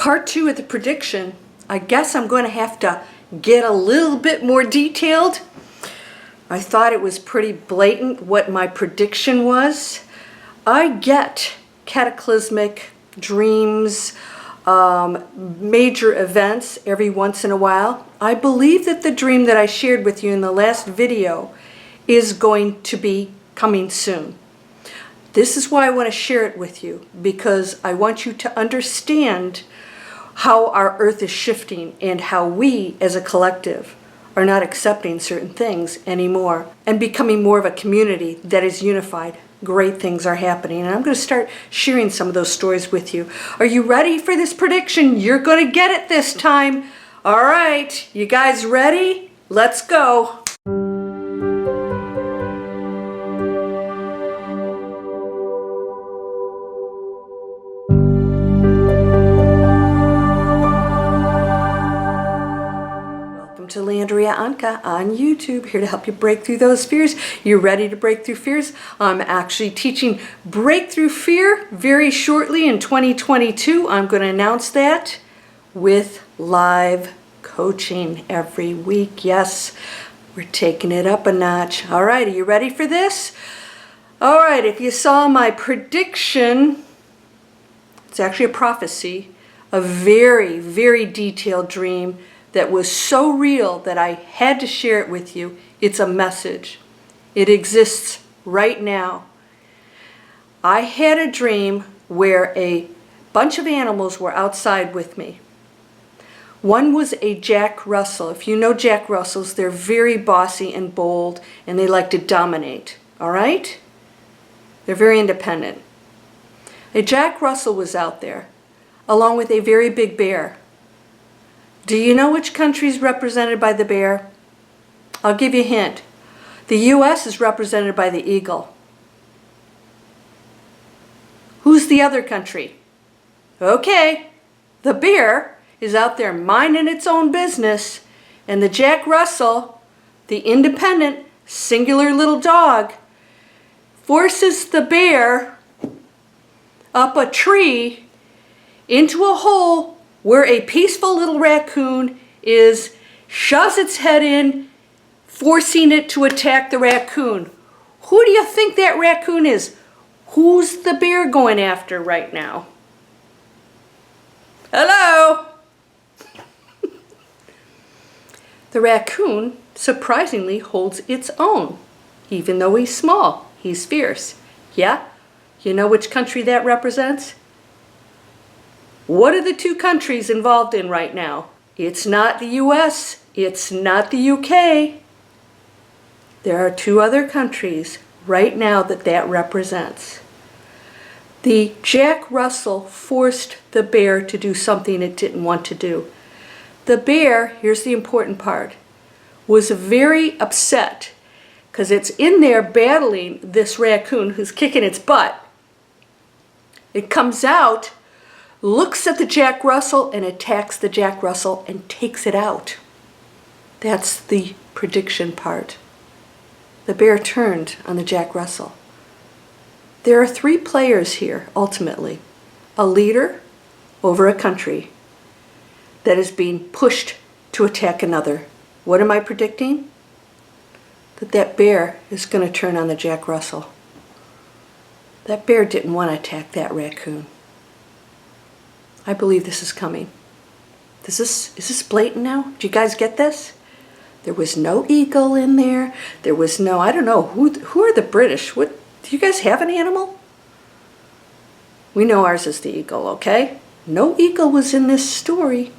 part 2 of the prediction. I guess I'm going to have to get a little bit more detailed. I thought it was pretty blatant what my prediction was. I get cataclysmic dreams, major events every once in a while. I believe that the dream that I shared with you in the last video is going to be coming soon. This is why I want to share it with you, because I want you to understand how our earth is shifting and how we as a collective are not accepting certain things anymore and becoming more of a community that is unified. Great things are happening, and I'm going to start sharing some of those stories with you. Are you ready for this prediction? You're going to get it this time. All right, you guys ready? Let's go. To Landria Onkka on YouTube, here to help you break through those fears. You ready to break through fears? I'm actually teaching Breakthrough Fear very shortly in 2022. I'm going to announce that with live coaching every week. Yes, we're taking it up a notch. All right, are you ready for this? All right, if you saw my prediction, it's actually a prophecy, a very, very detailed dream that was so real that I had to share it with you. It's a message. It exists right now. I had a dream where a bunch of animals were outside with me. One was a Jack Russell. If you know Jack Russells, they're very bossy and bold, and they like to dominate, all right? They're very independent. A Jack Russell was out there, along with a very big bear. Do you know which country is represented by the bear? I'll give you a hint. The U.S. is represented by the eagle. Who's the other country? Okay, the bear is out there minding its own business, and the Jack Russell, the independent, singular little dog, forces the bear up a tree into a hole where a peaceful little raccoon is, shoves its head in, forcing it to attack the raccoon. Who do you think that raccoon is? Who's the bear going after right now? Hello? The raccoon surprisingly holds its own. Even though he's small, he's fierce. Yeah? You know which country that represents? What are the two countries involved in right now? It's not the US, it's not the UK. There are two other countries right now that represents. The Jack Russell forced the bear to do something it didn't want to do. The bear, here's the important part, was very upset because it's in there battling this raccoon who's kicking its butt. It comes out, looks at the Jack Russell and attacks the Jack Russell and takes it out. That's the prediction part. The bear turned on the Jack Russell. There are three players here, ultimately. A leader over a country that is being pushed to attack another. What am I predicting? That bear is going to turn on the Jack Russell. That bear didn't want to attack that raccoon. I believe this is coming. Is this blatant now? Do you guys get this? There was no eagle in there. There was no, I don't know, who are the British? What, do you guys have an animal? We know ours is the eagle, okay? No eagle was in this story.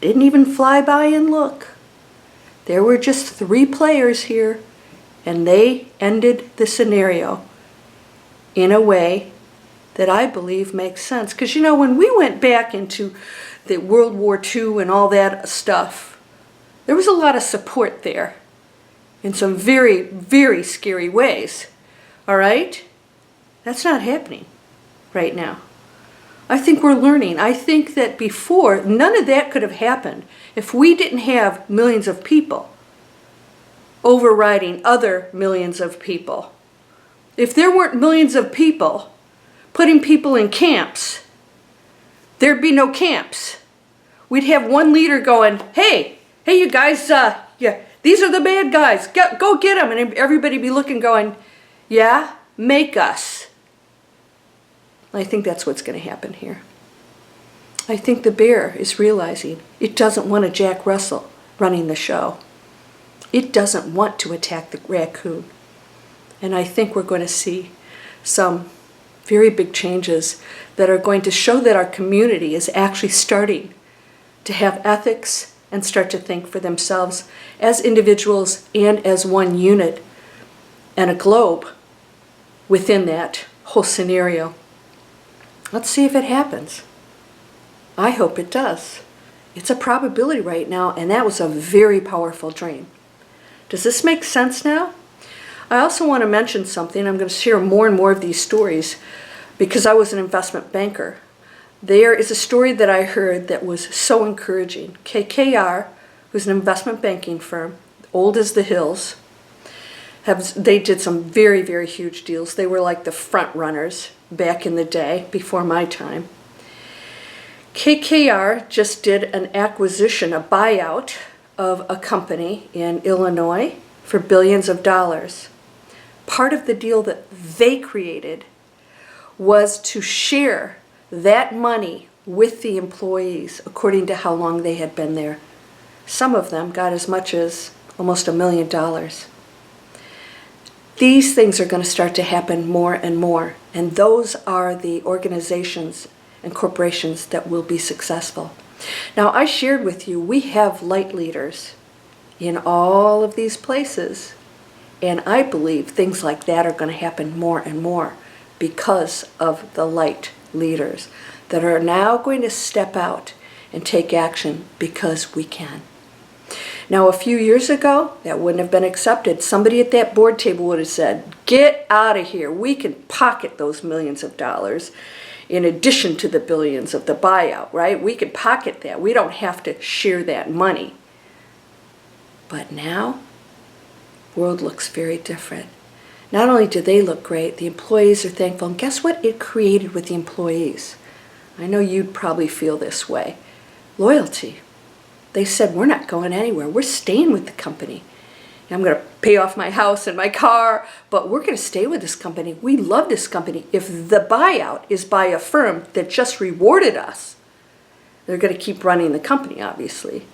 Didn't even fly by and look. There were just three players here, and they ended the scenario in a way that I believe makes sense. Because, you know, when we went back into the World War II and all that stuff, there was a lot of support there in some very, very scary ways. All right? That's not happening right now. I think we're learning. I think that before, none of that could have happened if we didn't have millions of people overriding other millions of people. If there weren't millions of people putting people in camps, there'd be no camps. We'd have one leader going, hey, you guys, yeah, these are the bad guys. Go get them. And everybody be looking going, yeah, make us. I think that's what's going to happen here. I think the bear is realizing it doesn't want a Jack Russell running the show. It doesn't want to attack the raccoon. And I think we're going to see some very big changes that are going to show that our community is actually starting to have ethics and start to think for themselves as individuals and as one unit and a globe within that whole scenario. Let's see if it happens. I hope it does. It's a probability right now, and that was a very powerful dream. Does this make sense now? I also want to mention something. I'm going to share more and more of these stories because I was an investment banker. There is a story that I heard that was so encouraging. KKR, who's an investment banking firm, old as the hills, they did some very, very huge deals. They were like the front runners back in the day, before my time. KKR just did an acquisition, a buyout of a company in Illinois for billions of dollars. Part of the deal that they created was to share that money with the employees according to how long they had been there. Some of them got as much as almost $1 million. These things are going to start to happen more and more, and those are the organizations and corporations that will be successful. Now, I shared with you, we have light leaders in all of these places, and I believe things like that are going to happen more and more because of the light leaders that are now going to step out and take action because we can. Now, a few years ago, that wouldn't have been accepted. Somebody at that board table would have said, get out of here. We can pocket those millions of dollars in addition to the billions of the buyout, right? We can pocket that. We don't have to share that money. But now, the world looks very different. Not only do they look great, the employees are thankful. And guess what it created with the employees? I know you'd probably feel this way. Loyalty. They said, we're not going anywhere. We're staying with the company. I'm going to pay off my house and my car, but we're going to stay with this company. We love this company. If the buyout is by a firm that just rewarded us, they're going to keep running the company, obviously.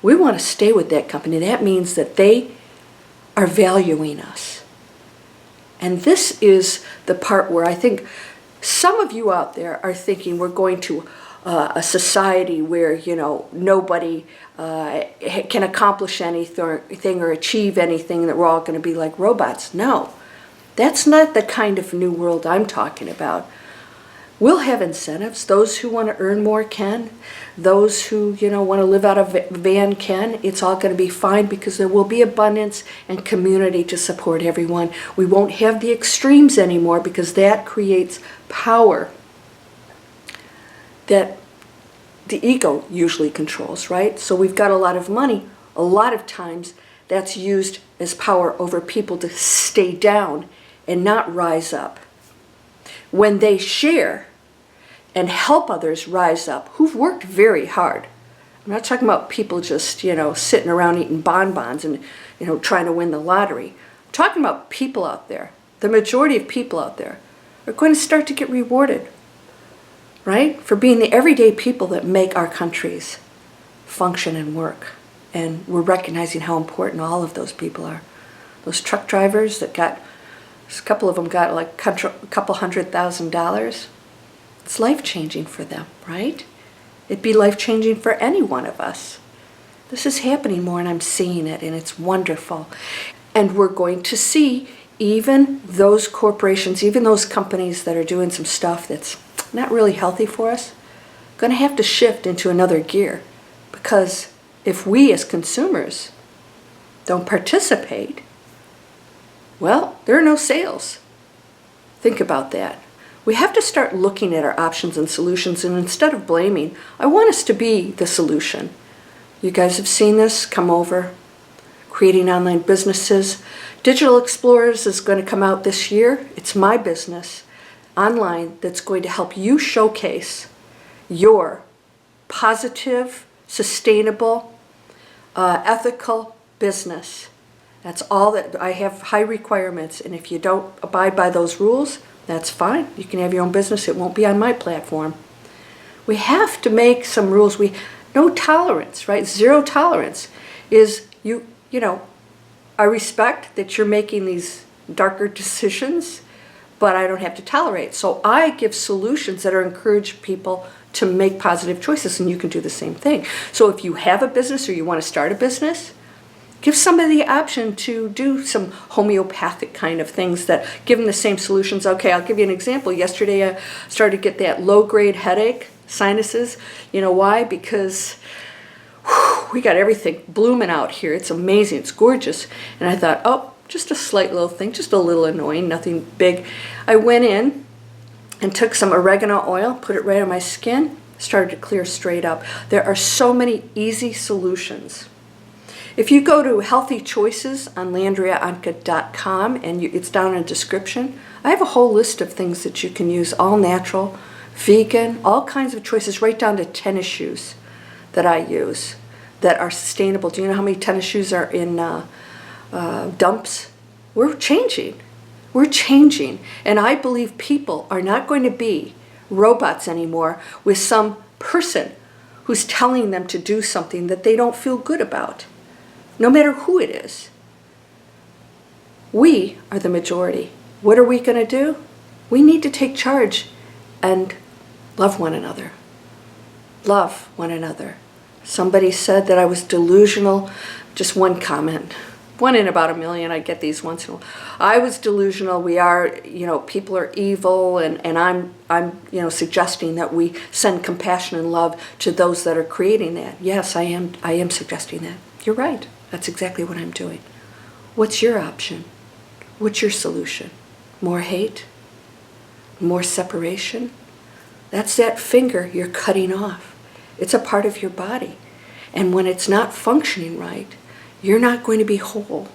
We want to stay with that company. That means that they are valuing us. And this is the part where I think some of you out there are thinking we're going to a society where, nobody can accomplish anything or achieve anything, that we're all going to be like robots. No, that's not the kind of new world I'm talking about. We'll have incentives. Those who want to earn more can. Those who, want to live out of a van can. It's all going to be fine because there will be abundance and community to support everyone. We won't have the extremes anymore because that creates power that the ego usually controls, right? So we've got a lot of money. A lot of times that's used as power over people to stay down and not rise up. When they share and help others rise up who've worked very hard. I'm not talking about people just, sitting around eating bonbons and, trying to win the lottery. I'm talking about people out there. The majority of people out there are going to start to get rewarded, right? For being the everyday people that make our countries function and work. And we're recognizing how important all of those people are. Those truck drivers that a couple of them got like a couple $100,000. It's life-changing for them, right? It'd be life-changing for any one of us. This is happening more, and I'm seeing it, and it's wonderful. And we're going to see even those corporations, even those companies that are doing some stuff that's not really healthy for us, going to have to shift into another gear. Because if we as consumers don't participate, well, there are no sales. Think about that. We have to start looking at our options and solutions, and instead of blaming, I want us to be the solution. You guys have seen this come over, creating online businesses. Digital Explorers is going to come out this year. It's my business online that's going to help you showcase your positive, sustainable, ethical business. That's all that I have. High requirements, and if you don't abide by those rules, that's fine. You can have your own business. It won't be on my platform. We have to make some rules. No tolerance, right? Zero tolerance is you know, I respect that you're making these darker decisions, but I don't have to tolerate. So I give solutions that are encourage people to make positive choices, and you can do the same thing. So if you have a business or you want to start a business, give somebody the option to do some homeopathic kind of things that give them the same solutions. Okay, I'll give you an example. Yesterday I started to get that low-grade headache, sinuses. You know why? Because we got everything blooming out here. It's amazing. It's gorgeous. And I thought, oh, just a slight little thing, just a little annoying, nothing big. I went in and took some oregano oil, put it right on my skin, started to clear straight up. There are so many easy solutions. If you go to Healthy Choices on LandriaOnkka.com, and it's down in the description, I have a whole list of things that you can use, all natural, vegan, all kinds of choices, right down to tennis shoes that I use that are sustainable. Do you know how many tennis shoes are in dumps? We're changing. We're changing. And I believe people are not going to be robots anymore with some person who's telling them to do something that they don't feel good about, no matter who it is. We are the majority. What are we going to do? We need to take charge and love one another. Love one another. Somebody said that I was delusional. Just one comment. One in about a million. I get these once in a while. I was delusional. We are, people are evil, and I'm suggesting that we send compassion and love to those that are creating that. Yes, I am suggesting that. You're right. That's exactly what I'm doing. What's your option? What's your solution? More hate? More separation? That's that finger you're cutting off. It's a part of your body. And when it's not functioning right, you're not going to be whole.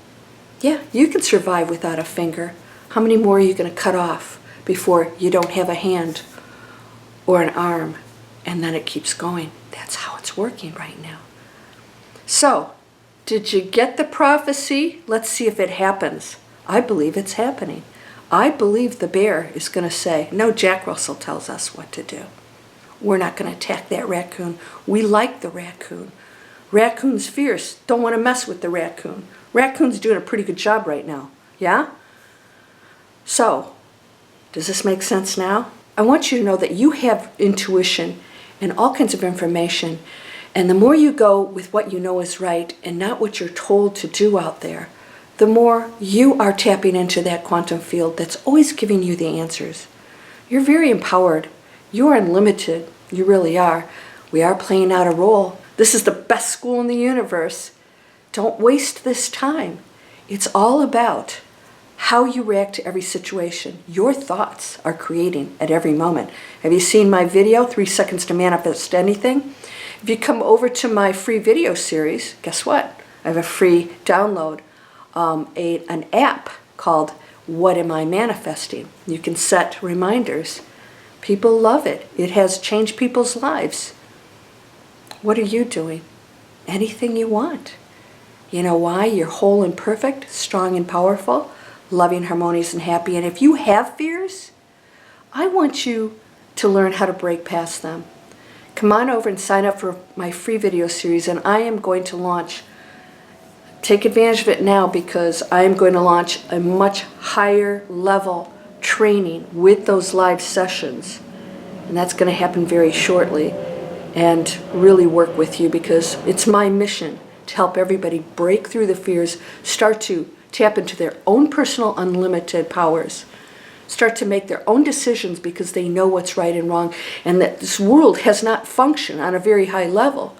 Yeah, you can survive without a finger. How many more are you going to cut off before you don't have a hand or an arm? And then it keeps going. That's how it's working right now. So, did you get the prophecy? Let's see if it happens. I believe it's happening. I believe the bear is going to say, no, Jack Russell tells us what to do. We're not going to attack that raccoon. We like the raccoon. Raccoon's fierce. Don't want to mess with the raccoon. Raccoon's doing a pretty good job right now. Yeah? So, does this make sense now? I want you to know that you have intuition and all kinds of information. And the more you go with what you know is right and not what you're told to do out there, the more you are tapping into that quantum field that's always giving you the answers. You're very empowered. You're unlimited. You really are. We are playing out a role. This is the best school in the universe. Don't waste this time. It's all about how you react to every situation. Your thoughts are creating at every moment. Have you seen my video, 3 Seconds to Manifest Anything? If you come over to my free video series, guess what? I have a free download, an app called What Am I Manifesting? You can set reminders. People love it. It has changed people's lives. What are you doing? Anything you want. You know why? You're whole and perfect, strong and powerful, loving, harmonious, and happy. And if you have fears, I want you to learn how to break past them. Come on over and sign up for my free video series, and I am going to launch. Take advantage of it now, because I am going to launch a much higher level training with those live sessions. And that's going to happen very shortly, and really work with you, because it's my mission to help everybody break through the fears, start to tap into their own personal unlimited powers, start to make their own decisions because they know what's right and wrong, and that this world has not functioned on a very high level,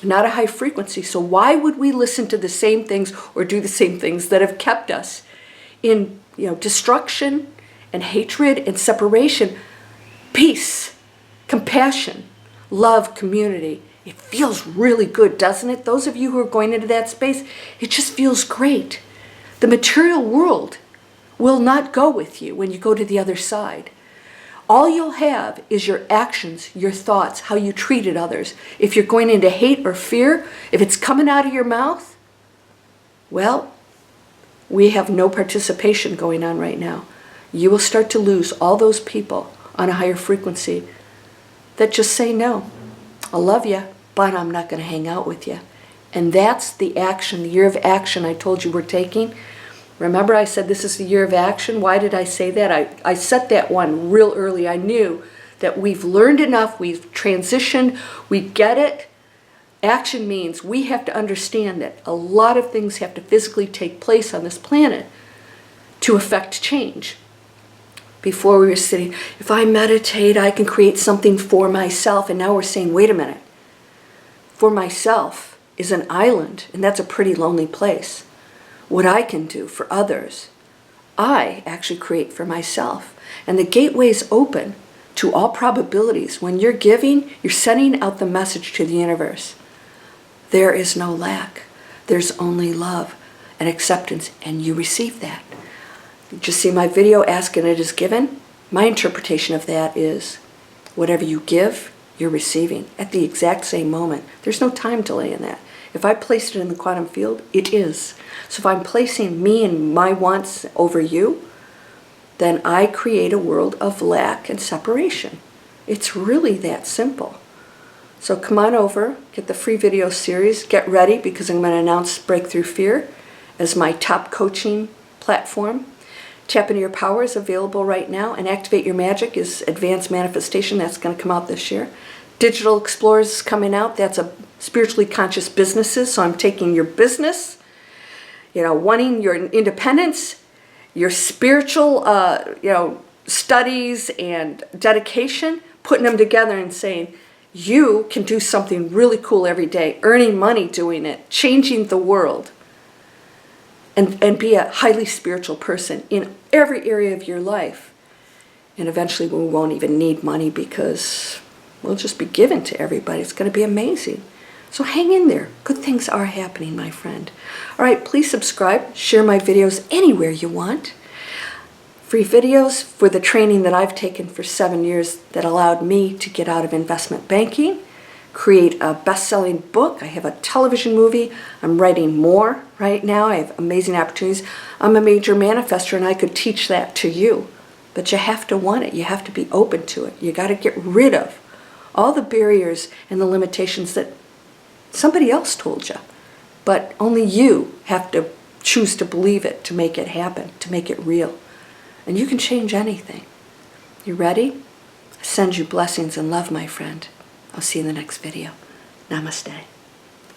not a high frequency. So why would we listen to the same things or do the same things that have kept us in destruction and hatred and separation? Peace, compassion, love, community. It feels really good, doesn't it? Those of you who are going into that space, it just feels great. The material world will not go with you when you go to the other side. All you'll have is your actions, your thoughts, how you treated others. If you're going into hate or fear, if it's coming out of your mouth, well, we have no participation going on right now. You will start to lose all those people on a higher frequency that just say no. I love you, but I'm not going to hang out with you. And that's the action, the year of action I told you we're taking. Remember I said this is the year of action? Why did I say that? I set that one real early. I knew that we've learned enough, we've transitioned, we get it. Action means we have to understand that a lot of things have to physically take place on this planet to affect change. Before we were sitting, if I meditate, I can create something for myself. And now we're saying, wait a minute. For myself is an island, and that's a pretty lonely place. What I can do for others, I actually create for myself. And the gateway is open to all probabilities. When you're giving, you're sending out the message to the universe. There is no lack. There's only love and acceptance, and you receive that. You just see my video, Ask and It Is Given. My interpretation of that is whatever you give, you're receiving at the exact same moment. There's no time delay in that. If I placed it in the quantum field, it is. So if I'm placing me and my wants over you, then I create a world of lack and separation. It's really that simple. So come on over, get the free video series, get ready because I'm going to announce Breakthrough Fear as my top coaching platform. Tap into Your Power is available right now, and Activate Your Magic is Advanced Manifestation. That's going to come out this year. Digital Explorers is coming out. That's a spiritually conscious businesses. So I'm taking your business, wanting your independence, your spiritual, studies and dedication, putting them together and saying, you can do something really cool every day, earning money doing it, changing the world, and be a highly spiritual person in every area of your life. And eventually we won't even need money because we'll just be given to everybody. It's going to be amazing. So hang in there. Good things are happening, my friend. All right, please subscribe. Share my videos anywhere you want. Free videos for the training that I've taken for 7 years that allowed me to get out of investment banking, create a best-selling book. I have a television movie. I'm writing more right now. I have amazing opportunities. I'm a major manifester, and I could teach that to you. But you have to want it. You have to be open to it. You got to get rid of all the barriers and the limitations that somebody else told you. But only you have to choose to believe it, to make it happen, to make it real. And you can change anything. You ready? I send you blessings and love, my friend. I'll see you in the next video. Namaste.